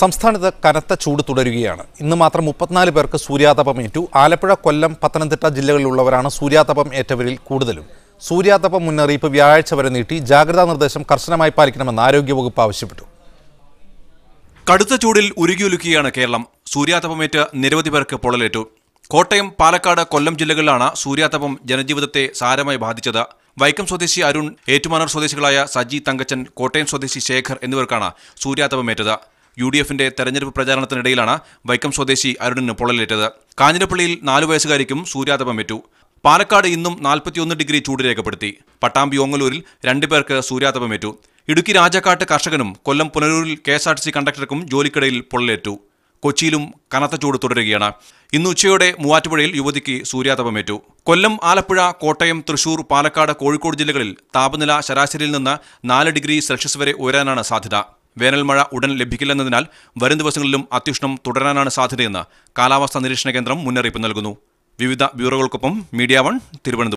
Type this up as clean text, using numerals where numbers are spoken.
സംസ്ഥാനത്ത് കനത്ത ചൂട് തുടരുകയാണ്. ഇന്ന് മാത്രം 34 പേർക്ക് സൂര്യാതപമേറ്റു. ആലപ്പുഴ, കൊല്ലം, പത്തനംതിട്ട ജില്ലകളിലുള്ളവരാണ് സൂര്യാതപം ഏറ്റവരിൽ കൂടുതലും. സൂര്യാതപം മുന്നറിയിപ്പ് വ്യാഴാഴ്ച വരെ നീട്ടി. ജാഗ്രതാ നിർദ്ദേശം കർശനമായി പാലിക്കണമെന്ന് ആരോഗ്യവകുപ്പ് ആവശ്യപ്പെട്ടു. കടുത്ത ചൂടിൽ ഉരുകിയൊലുക്കുകയാണ് കേരളം. സൂര്യാതപമേറ്റ് നിരവധി പേർക്ക് പൊള്ളലേറ്റു. കോട്ടയം, പാലക്കാട്, കൊല്ലം ജില്ലകളിലാണ് സൂര്യാതപം ജനജീവിതത്തെ സാരമായി ബാധിച്ചത്. വൈക്കം സ്വദേശി അരുൺ, ഏറ്റുമാനൂർ സ്വദേശികളായ സജി, തങ്കച്ചൻ, കോട്ടയം സ്വദേശി ശേഖർ എന്നിവർക്കാണ് സൂര്യാതപമേറ്റത്. UDFന്റെ തെരഞ്ഞെടുപ്പ് പ്രചാരണത്തിനിടയിലാണ് വൈക്കം സ്വദേശി അരുണിന് പൊള്ളലേറ്റത്. കാഞ്ഞിരപ്പള്ളിയിൽ 4 വയസ്സുകാരിക്കും സൂര്യാതപമേറ്റു. പാലക്കാട് ഇന്നും 41 ഡിഗ്രി ചൂട് രേഖപ്പെടുത്തി. പട്ടാമ്പി, ഓങ്ങല്ലൂരിൽ 2 പേർക്ക് സൂര്യാതപമേറ്റു. ഇടുക്കി രാജാക്കാട്ട് കർഷകനും കൊല്ലം പുനലൂരിൽ KSRTC കണ്ടക്ടർക്കും ജോലിക്കിടയിൽ പൊള്ളലേറ്റു. കൊച്ചിയിലും കനത്ത ചൂട് തുടരുകയാണ്. ഇന്ന് ഉച്ചയോടെ മൂവാറ്റുപുഴയിൽ യുവതിക്ക് സൂര്യാതപമേറ്റു. കൊല്ലം, ആലപ്പുഴ, കോട്ടയം, തൃശൂർ, പാലക്കാട്, കോഴിക്കോട് ജില്ലകളിൽ താപനില ശരാശരിയിൽ നിന്ന് 4 ഡിഗ്രി സെൽഷ്യസ് വരെ ഉയരാനാണ് സാധ്യത. വേനൽ മഴ ഉടൻ ലഭിക്കില്ലെന്നതിനാൽ വരും ദിവസങ്ങളിലും അത്യുഷ്ണം തുടരാനാണ് സാധ്യതയെന്ന് കാലാവസ്ഥാ നിരീക്ഷണ കേന്ദ്രം മുന്നറിയിപ്പ് നൽകുന്നു. വിവിധ ബ്യൂറോകൾക്കൊപ്പം മീഡിയ 1 തിരുവനന്തപുരം.